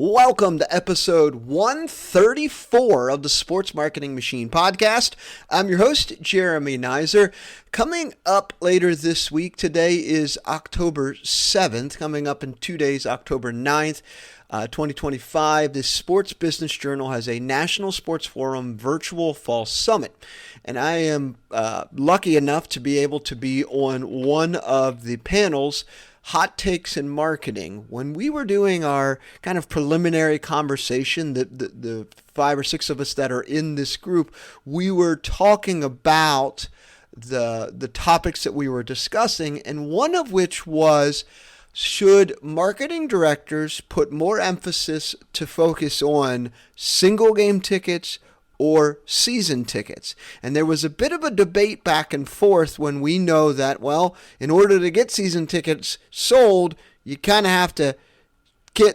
Welcome to episode 134 of the Sports Marketing Machine podcast. I'm your host, Jeremy Nizer. Coming up later this week, today is October 7th. Coming up in 2 days, October 9th, 2025, the Sports Business Journal has a National Sports Forum virtual Fall Summit. And I am lucky enough to be able to be on one of the panels, Hot Takes in Marketing. When we were doing our kind of preliminary conversation, the 5 or 6 of us that are in this group, we were talking about the topics that we were discussing, and one of which was, should marketing directors put more emphasis to focus on single game tickets or season tickets? And there was a bit of a debate back and forth when we know that, well, in order to get season tickets sold, you kind of have to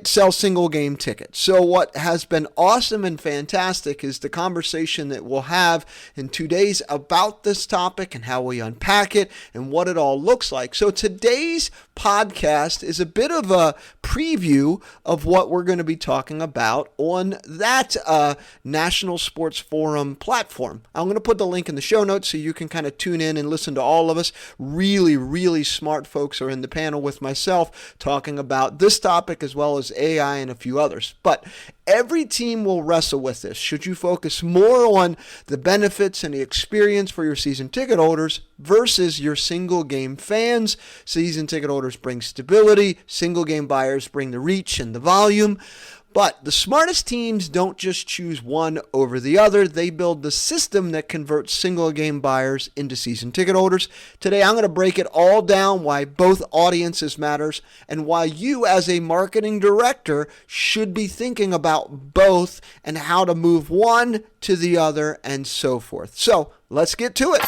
sell single game tickets. So what has been awesome and fantastic is the conversation that we'll have in 2 days about this topic and how we unpack it and what it all looks like. So today's podcast is a bit of a preview of what we're going to be talking about on that National Sports Forum platform. I'm going to put the link in the show notes so you can kind of tune in and listen to all of us. Really, really smart folks are in the panel with myself talking about this topic as well as AI and a few others. But every team will wrestle with this. Should you focus more on the benefits and the experience for your season ticket holders versus your single game fans? Season ticket holders bring stability, single game buyers bring the reach and the volume. But the smartest teams don't just choose one over the other. They build the system that converts single game buyers into season ticket holders. Today, I'm going to break it all down, why both audiences matters and why you as a marketing director should be thinking about both and how to move one to the other and so forth. So let's get to it.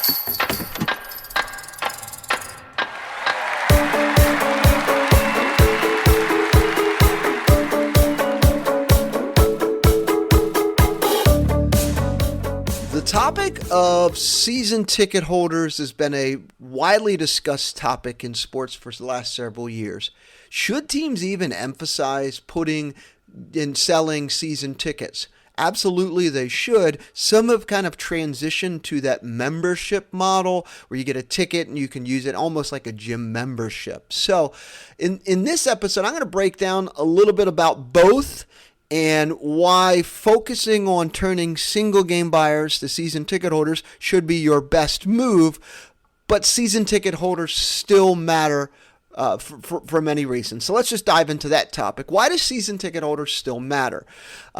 The topic of season ticket holders has been a widely discussed topic in sports for the last several years. Should teams even emphasize putting in selling season tickets? Absolutely, they should. Some have kind of transitioned to that membership model where you get a ticket and you can use it almost like a gym membership. So in this episode, I'm going to break down a little bit about both and why focusing on turning single game buyers to season ticket holders should be your best move, but season ticket holders still matter for many reasons. So let's just dive into that topic. Why do season ticket holders still matter?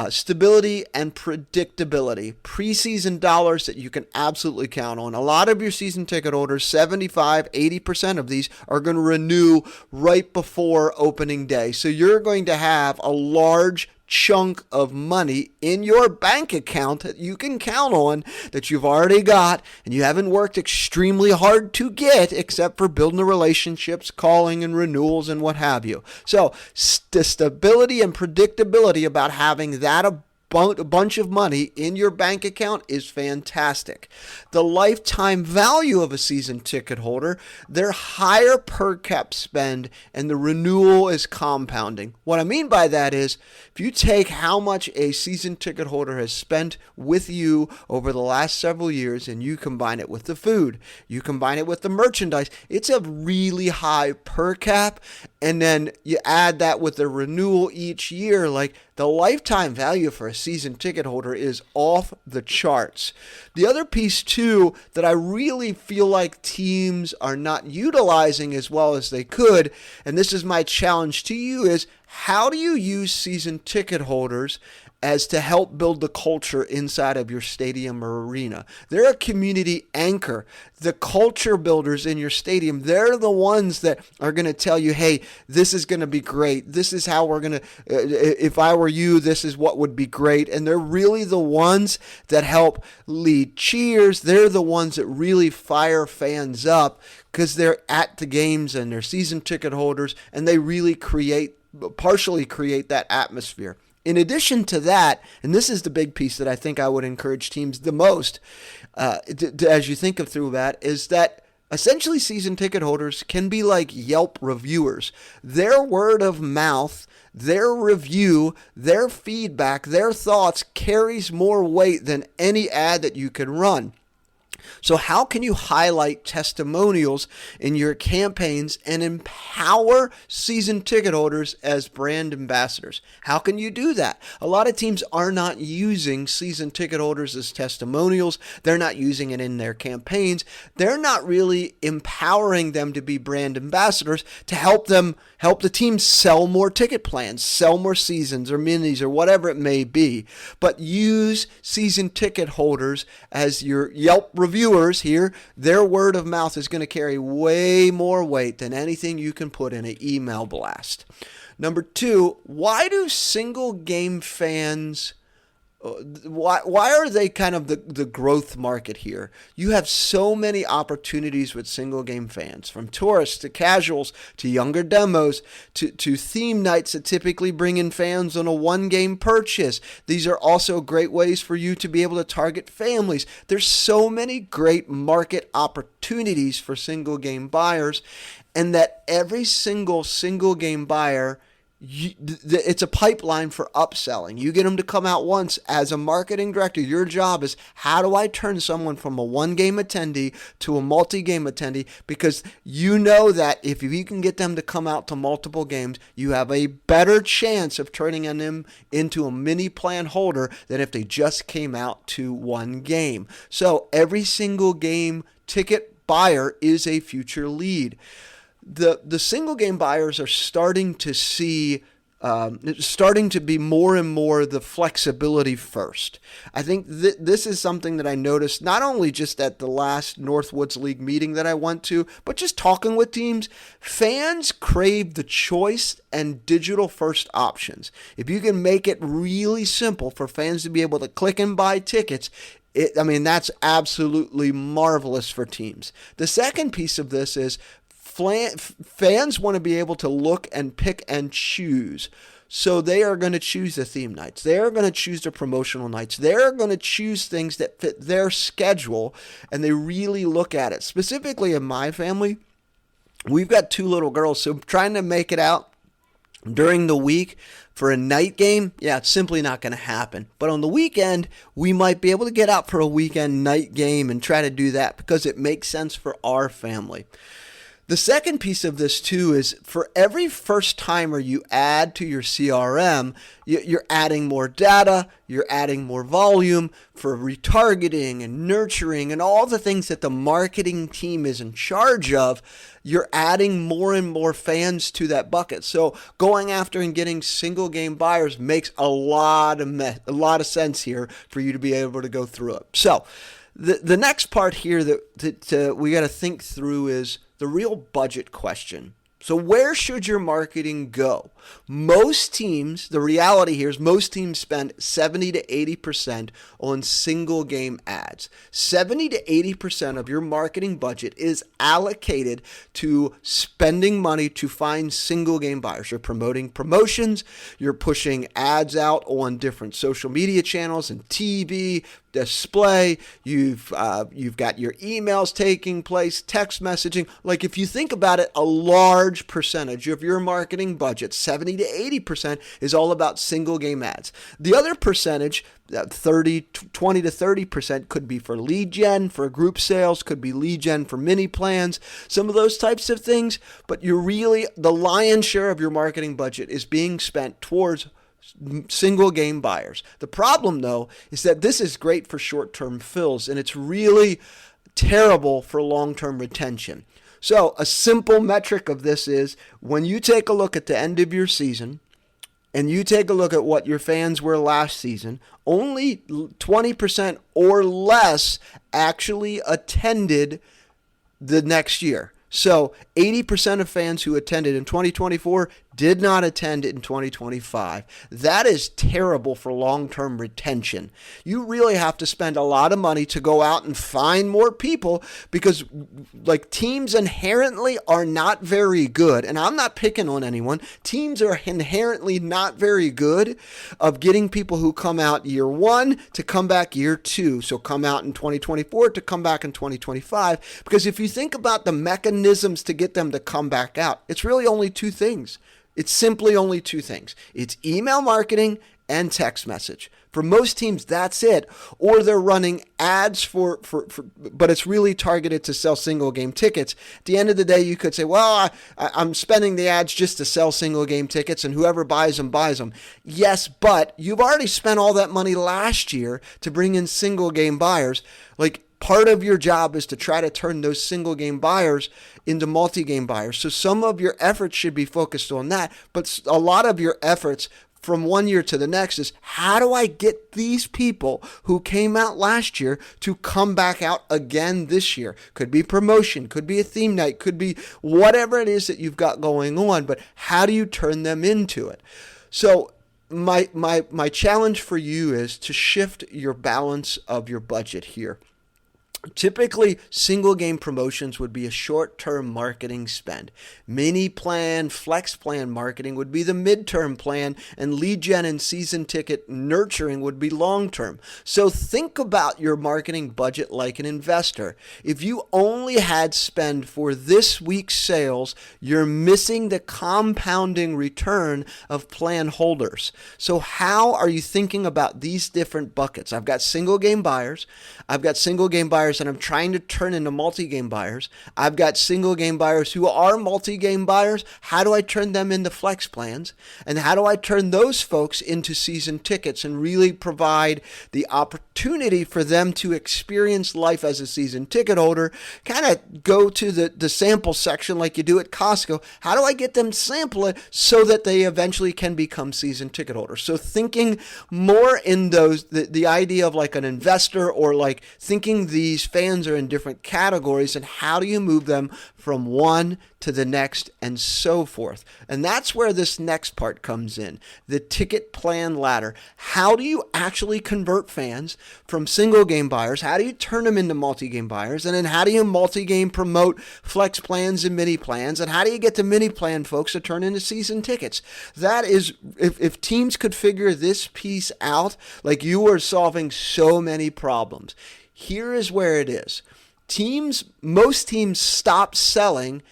Stability and predictability. Preseason dollars that you can absolutely count on. A lot of your season ticket holders, 75, 80% of these are going to renew right before opening day. So you're going to have a large chunk of money in your bank account that you can count on, that you've already got and you haven't worked extremely hard to get, except for building the relationships, calling and renewals and what have you. So the stability and predictability about having that a bunch of money in your bank account is fantastic. The lifetime value of a season ticket holder, their higher per cap spend, and the renewal is compounding. What I mean by that is, if you take how much a season ticket holder has spent with you over the last several years and you combine it with the food, you combine it with the merchandise, it's a really high per cap. And then you add that with the renewal each year, like the lifetime value for a season ticket holder is off the charts. The other piece too that I really feel like teams are not utilizing as well as they could, and this is my challenge to you, is how do you use season ticket holders as to help build the culture inside of your stadium or arena? They're a community anchor. The culture builders in your stadium, they're the ones that are going to tell you, hey, this is going to be great. This is how we're going to, if I were you, this is what would be great. And they're really the ones that help lead cheers. They're the ones that really fire fans up because they're at the games and they're season ticket holders, and they really partially create that atmosphere. In addition to that, and this is the big piece that I think I would encourage teams the most as you think of through that, is that Essentially, season ticket holders can be like Yelp reviewers. Their word of mouth, their review, their feedback, their thoughts carries more weight than any ad that you can run. So how can you highlight testimonials in your campaigns and empower season ticket holders as brand ambassadors? How can you do that? A lot of teams are not using season ticket holders as testimonials. They're not using it in their campaigns. They're not really empowering them to be brand ambassadors to help the team sell more ticket plans, sell more seasons or minis or whatever it may be. But use season ticket holders as your Yelp reviewers here. Their word of mouth is going to carry way more weight than anything you can put in an email blast. Number 2, why do single game fans, why are they kind of the growth market here? You have so many opportunities with single game fans, from tourists to casuals to younger demos to theme nights that typically bring in fans on a one game purchase. These are also great ways for you to be able to target families. There's so many great market opportunities for single game buyers, and that every single game buyer, it's a pipeline for upselling. You get them to come out once. As a marketing director, your job is, how do I turn someone from a one-game attendee to a multi-game attendee? Because you know that if you can get them to come out to multiple games, you have a better chance of turning them into a mini plan holder than if they just came out to one game. So every single game ticket buyer is a future lead. The single game buyers are starting to see, starting to be more and more the flexibility first. I think this is something that I noticed not only just at the last Northwoods League meeting that I went to, but just talking with teams. Fans crave the choice and digital first options. If you can make it really simple for fans to be able to click and buy tickets, that's absolutely marvelous for teams. The second piece of this is fans want to be able to look and pick and choose. So they are going to choose the theme nights. They're going to choose the promotional nights. They're going to choose things that fit their schedule, and they really look at it. Specifically in my family, we've got 2 little girls, so trying to make it out during the week for a night game, it's simply not going to happen. But on the weekend, we might be able to get out for a weekend night game and try to do that because it makes sense for our family. The second piece of this too is, for every first timer you add to your CRM, you're adding more data, you're adding more volume for retargeting and nurturing and all the things that the marketing team is in charge of. You're adding more and more fans to that bucket. So going after and getting single game buyers makes a lot of sense here for you to be able to go through it. So the next part here that we got to think through is the real budget question. So where should your marketing go? Most teams, the reality here is most teams spend 70 to 80% on single game ads. 70 to 80% of your marketing budget is allocated to spending money to find single game buyers. You're promoting promotions, you're pushing ads out on different social media channels and TV, display, you've got your emails taking place, text messaging. Like, if you think about it, a large percentage of your marketing budget, 70 to 80%, is all about single game ads. The other percentage, 20 to 30%, could be for lead gen, for group sales, could be lead gen for mini plans, some of those types of things. But the lion's share of your marketing budget is being spent towards single game buyers. The problem, though, is that this is great for short-term fills, and it's really terrible for long-term retention. So a simple metric of this is, when you take a look at the end of your season and you take a look at what your fans were last season, only 20% or less actually attended the next year. So 80% of fans who attended in 2024 did not attend in 2025. That is terrible for long-term retention. You really have to spend a lot of money to go out and find more people because like teams inherently are not very good. And I'm not picking on anyone. Teams are inherently not very good of getting people who come out year one to come back year two. So come out in 2024 to come back in 2025. Because if you think about the mechanisms to get them to come back out, it's really only two things. It's simply only two things. It's email marketing and text message. For most teams, that's it. Or they're running ads but it's really targeted to sell single game tickets. At the end of the day, you could say, well, I'm spending the ads just to sell single game tickets and whoever buys them, buys them. Yes, but you've already spent all that money last year to bring in single game buyers. Like, part of your job is to try to turn those single game buyers into multi-game buyers. So some of your efforts should be focused on that, but a lot of your efforts from one year to the next is how do I get these people who came out last year to come back out again this year? Could be promotion, could be a theme night, could be whatever it is that you've got going on, but how do you turn them into it? So my challenge for you is to shift your balance of your budget here. Typically, single game promotions would be a short-term marketing spend. Mini plan, flex plan marketing would be the midterm plan, and lead gen and season ticket nurturing would be long-term. So think about your marketing budget like an investor. If you only had spend for this week's sales, you're missing the compounding return of plan holders. So how are you thinking about these different buckets? I've got single game buyers. I've got single game buyers and I'm trying to turn into multi-game buyers. I've got single game buyers who are multi-game buyers. How do I turn them into flex plans? And how do I turn those folks into season tickets and really provide the opportunity for them to experience life as a season ticket holder? Kind of go to the sample section like you do at Costco. How do I get them to sample it so that they eventually can become season ticket holders? So thinking more in those, the idea of like an investor, or like thinking these fans are in different categories and how do you move them from one to the next and so forth. And that's where this next part comes in, the ticket plan ladder. How do you actually convert fans from single game buyers? How do you turn them into multi-game buyers? And then how do you multi-game promote flex plans and mini plans? And how do you get the mini plan folks to turn into season tickets? That is, if teams could figure this piece out, like, you are solving so many problems. Here is where it is. Most teams stop selling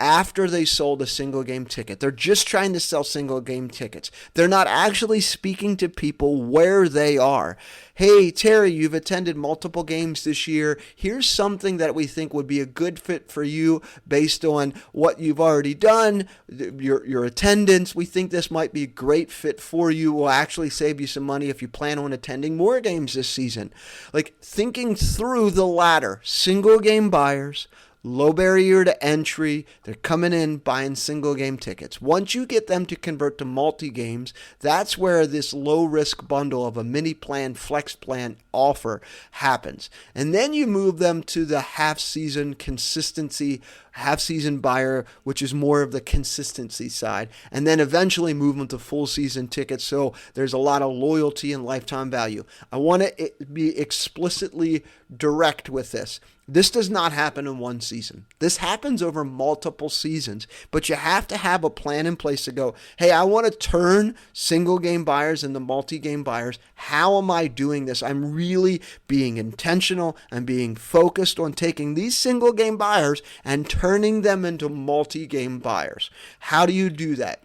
after they sold a single game ticket. They're just trying to sell single game tickets. They're not actually speaking to people where they are. Hey, Terry, you've attended multiple games this year. Here's something that we think would be a good fit for you based on what you've already done, your attendance. We think this might be a great fit for you. Will actually save you some money if you plan on attending more games this season. Like, thinking through the ladder, single game buyers, low barrier to entry. They're coming in buying single game tickets. Once you get them to convert to multi-games, that's where this low risk bundle of a mini plan, flex plan offer happens. And then you move them to the half season consistency, half season buyer, which is more of the consistency side. And then eventually move them to full season tickets. So there's a lot of loyalty and lifetime value. I want to be explicitly direct with this. This does not happen in one season. This happens over multiple seasons, but you have to have a plan in place to go, hey, I want to turn single game buyers into multi-game buyers. How am I doing this? I'm really being intentional and being focused on taking these single game buyers and turning them into multi-game buyers. How do you do that?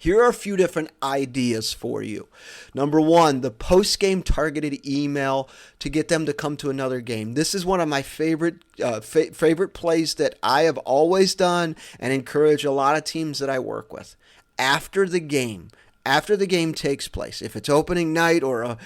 Here are a few different ideas for you. Number one, the post-game targeted email to get them to come to another game. This is one of my favorite plays that I have always done and encourage a lot of teams that I work with. After the game, after the game takes place, if it's opening night or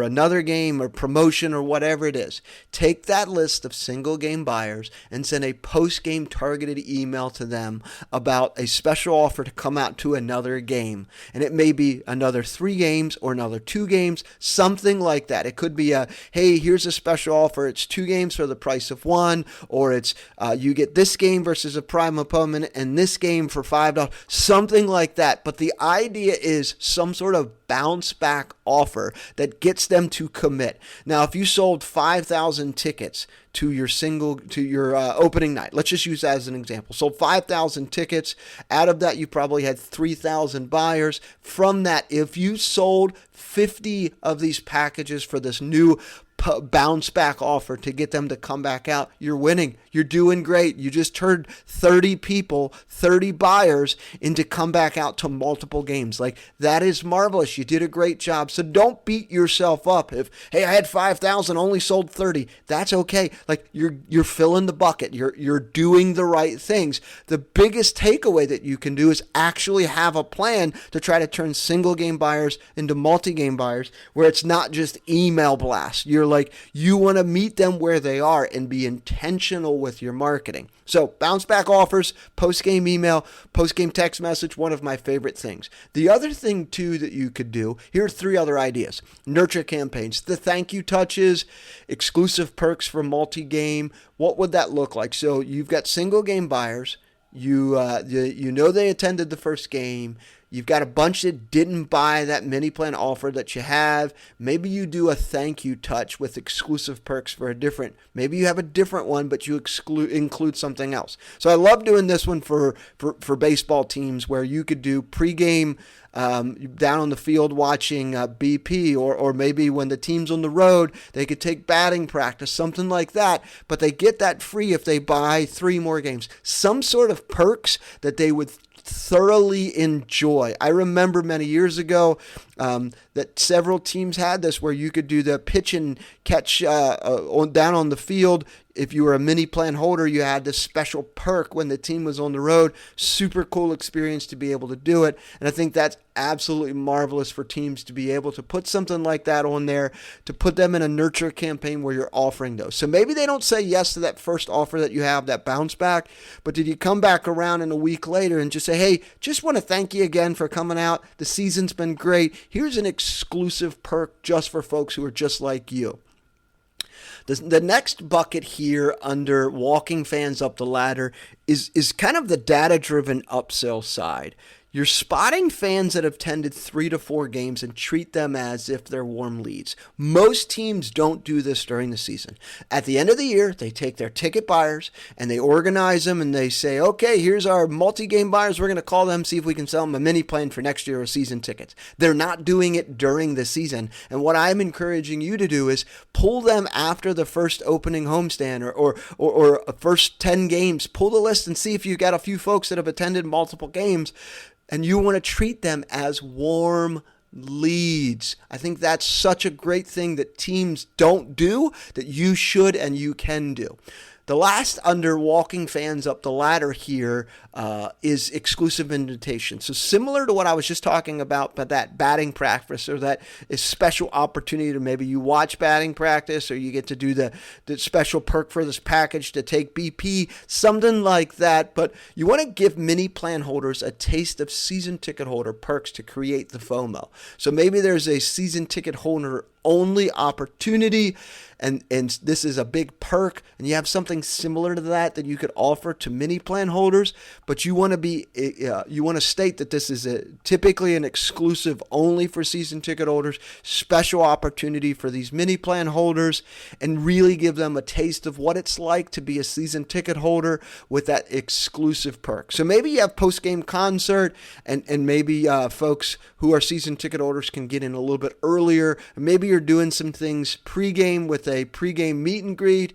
another game or promotion or whatever it is, take that list of single game buyers and send a post-game targeted email to them about a special offer to come out to another game. And it may be another 3 games or another 2 games, something like that. It could be hey, here's a special offer. It's 2 games for the price of 1, or it's you get this game versus a prime opponent and this game for $5, something like that. But the idea is some sort of bounce back offer that gets them to commit. Now, if you sold 5,000 tickets to your opening night, let's just use that as an example. Sold 5,000 tickets. Out of that, you probably had 3,000 buyers. From that, if you sold 50 of these packages for this new bounce back offer to get them to come back out, you're winning. You're doing great. You just turned 30 people, 30 buyers into come back out to multiple games. Like, that is marvelous. You did a great job. So don't beat yourself up if, hey, I had 5,000, only sold 30. That's okay. Like, you're filling the bucket. You're doing the right things. The biggest takeaway that you can do is actually have a plan to try to turn single game buyers into multi-game buyers, where it's not just email blasts. You want to meet them where they are and be intentional with your marketing. So bounce back offers, post-game email, post-game text message, one of my favorite things. The other thing too that you could do, here are 3 other ideas. Nurture campaigns, the thank you touches, exclusive perks for multi-game. What would that look like? So you've got single game buyers. You know they attended the first game. You've got a bunch that didn't buy that mini plan offer that you have. Maybe you do a thank you touch with exclusive perks for maybe you have a different one, but you include something else. So I love doing this one for baseball teams, where you could do pregame down on the field watching BP, or maybe when the team's on the road, they could take batting practice, something like that, but they get that free if they buy 3 more games. Some sort of perks that they would thoroughly enjoy. I remember many years ago that several teams had this, where you could do the pitch and catch down on the field. If you were a mini plan holder, you had this special perk when the team was on the road. Super cool experience to be able to do it. And I think that's absolutely marvelous for teams to be able to put something like that on there, to put them in a nurture campaign where you're offering those. So maybe they don't say yes to that first offer that you have, that bounce back, but did you come back around in a week later and just say, hey, just want to thank you again for coming out. The season's been great. Here's an exclusive perk just for folks who are just like you. The next bucket here under walking fans up the ladder is kind of the data-driven upsell side. You're spotting fans that have attended 3 to 4 games and treat them as if they're warm leads. Most teams don't do this during the season. At the end of the year, they take their ticket buyers and they organize them and they say, okay, here's our multi-game buyers. We're going to call them, see if we can sell them a mini plan for next year or season tickets. They're not doing it during the season. And what I'm encouraging you to do is pull them after the first opening homestand or first 10 games. Pull the list and see if you've got a few folks that have attended multiple games, and you want to treat them as warm leads. I think that's such a great thing that teams don't do that you should and you can do. The last under walking fans up the ladder here is exclusive invitation. So similar to what I was just talking about, but that batting practice, or that is special opportunity to maybe you watch batting practice, or you get to do the special perk for this package to take BP, something like that. But you want to give mini plan holders a taste of season ticket holder perks to create the FOMO. So maybe there's a season ticket holder only opportunity, and this is a big perk, and you have something similar to that you could offer to mini plan holders, but you want to state that this is typically an exclusive only for season ticket holders, special opportunity for these mini plan holders, and really give them a taste of what it's like to be a season ticket holder with that exclusive perk. So maybe you have post-game concert, and maybe folks who are season ticket holders can get in a little bit earlier. Maybe you're doing some things pre-game with a pre-game meet and greet,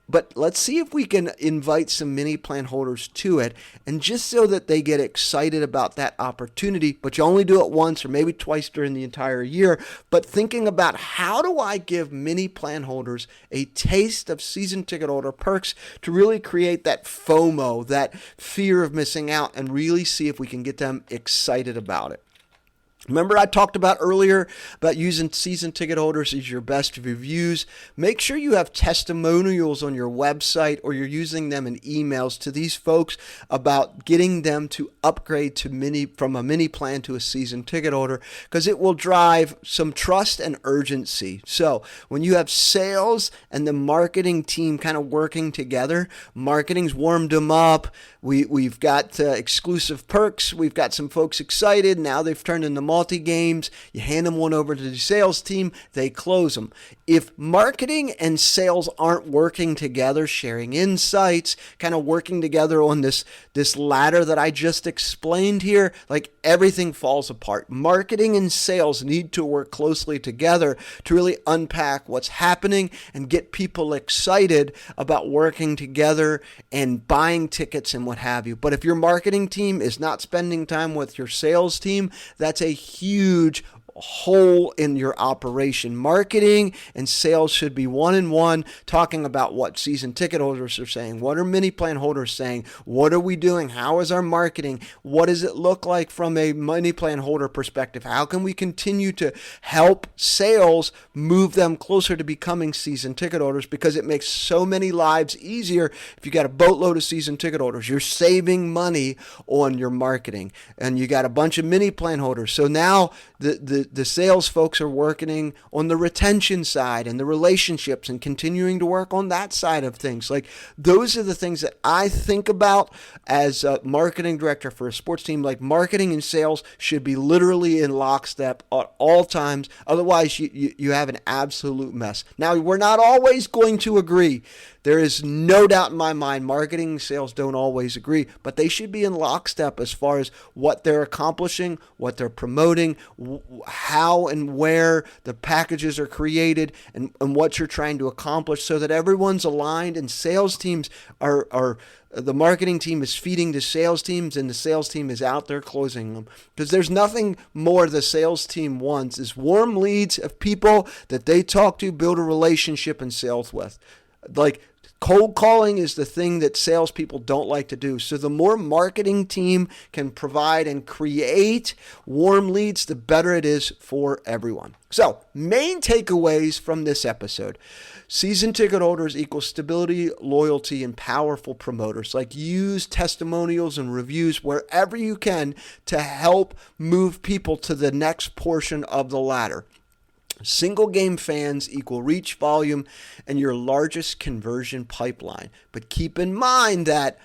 but let's see if we can invite some mini plan holders to it, and just so that they get excited about that opportunity. But you only do it once or maybe twice during the entire year, but thinking about how do I give mini plan holders a taste of season ticket holder perks to really create that FOMO, that fear of missing out, and really see if we can get them excited about it. Remember I talked about earlier about using season ticket holders as your best reviews. Make sure you have testimonials on your website or you're using them in emails to these folks about getting them to upgrade to from a mini plan to a season ticket holder, because it will drive some trust and urgency. So when you have sales and the marketing team kind of working together, marketing's warmed them up. We've got exclusive perks. We've got some folks excited. Now they've turned into multi-games. You hand them one over to the sales team. They close them. If marketing and sales aren't working together, sharing insights, kind of working together on this ladder that I just explained here, like everything falls apart. Marketing and sales need to work closely together to really unpack what's happening and get people excited about working together and buying tickets and what have you. But if your marketing team is not spending time with your sales team, that's a huge hole in your operation. Marketing and sales should be one-on-one, talking about what season ticket holders are saying, what are mini plan holders saying, what are we doing, how is our marketing, what does it look like from a mini plan holder perspective, how can we continue to help sales move them closer to becoming season ticket holders, because it makes so many lives easier. If you got a boatload of season ticket holders, you're saving money on your marketing, and you got a bunch of mini plan holders. So now the sales folks are working on the retention side and the relationships and continuing to work on that side of things. Like, those are the things that I think about as a marketing director for a sports team. Like, marketing and sales should be literally in lockstep at all times. Otherwise, you have an absolute mess. Now, we're not always going to agree. There is no doubt in my mind marketing and sales don't always agree, but they should be in lockstep as far as what they're accomplishing, what they're promoting, how and where the packages are created, and what you're trying to accomplish, so that everyone's aligned and sales teams are the marketing team is feeding the sales teams and the sales team is out there closing them. Because there's nothing more the sales team wants is warm leads of people that they talk to, build a relationship and sales with. Like, cold calling is the thing that salespeople don't like to do. So the more marketing team can provide and create warm leads, the better it is for everyone. So, main takeaways from this episode. Season ticket holders equal stability, loyalty, and powerful promoters. Like, use testimonials and reviews wherever you can to help move people to the next portion of the ladder. Single game fans equal reach, volume, and your largest conversion pipeline. But keep in mind that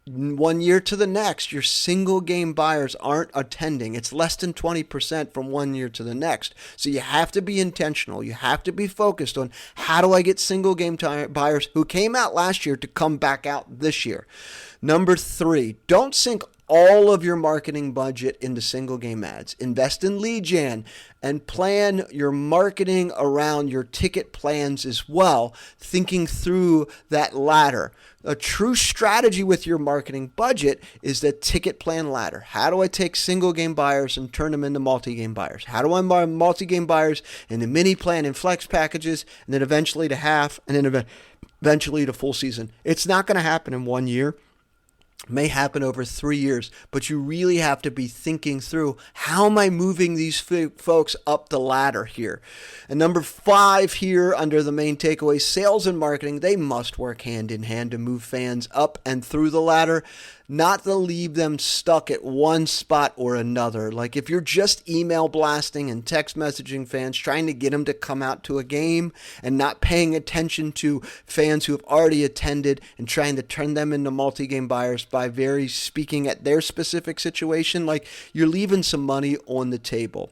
1 year to the next, your single game buyers aren't attending. It's less than 20% from 1 year to the next. So you have to be intentional. You have to be focused on, how do I get single game buyers who came out last year to come back out this year? Number 3, don't sink all of your marketing budget into single game ads. Invest in lead gen and plan your marketing around your ticket plans as well, thinking through that ladder. A true strategy with your marketing budget is the ticket plan ladder. How do I take single game buyers and turn them into multi-game buyers? How do I buy multi-game buyers into mini plan and flex packages, and then eventually to half, and then eventually to full season? It's not going to happen in 1 year. May happen over 3 years, but you really have to be thinking through, how am I moving these folks up the ladder here? And number 5 here under the main takeaway, sales and marketing, they must work hand in hand to move fans up and through the ladder, not to leave them stuck at one spot or another. Like, if you're just email blasting and text messaging fans, trying to get them to come out to a game and not paying attention to fans who have already attended and trying to turn them into multi-game buyers by very speaking at their specific situation, like, you're leaving some money on the table.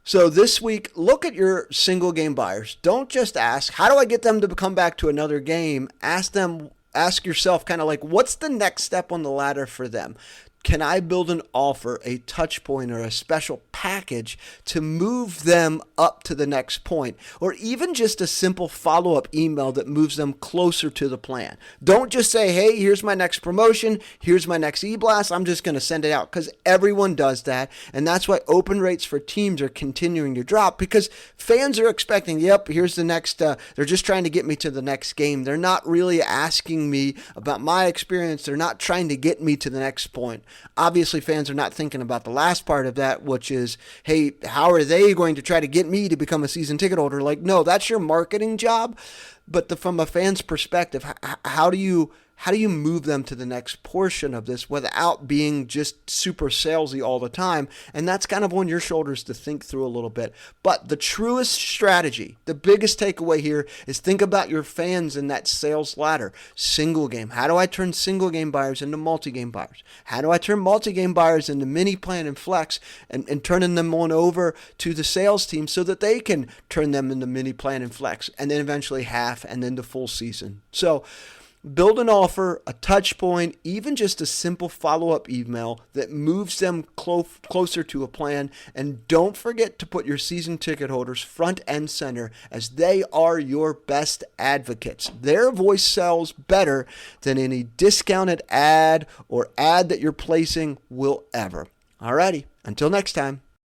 So this week, look at your single game buyers. Don't just ask, how do I get them to come back to another game? Ask yourself kind of like, what's the next step on the ladder for them? Can I build an offer, a touch point, or a special package to move them up to the next point? Or even just a simple follow-up email that moves them closer to the plan. Don't just say, hey, here's my next promotion, here's my next e-blast, I'm just going to send it out, because everyone does that. And that's why open rates for teams are continuing to drop, because fans are expecting, yep, here's the next, they're just trying to get me to the next game. They're not really asking me about my experience. They're not trying to get me to the next point. Obviously, fans are not thinking about the last part of that, which is, hey, how are they going to try to get me to become a season ticket holder? Like, no, that's your marketing job. But from a fan's perspective, how do you move them to the next portion of this without being just super salesy all the time? And that's kind of on your shoulders to think through a little bit. But the truest strategy, the biggest takeaway here is think about your fans in that sales ladder. Single game. How do I turn single game buyers into multi-game buyers? How do I turn multi-game buyers into mini plan and flex and turning them on over to the sales team so that they can turn them into mini plan and flex, and then eventually half and then the full season. So build an offer, a touch point, even just a simple follow-up email that moves them closer to a plan. And don't forget to put your season ticket holders front and center, as they are your best advocates. Their voice sells better than any discounted ad or ad that you're placing will ever. Alrighty, until next time.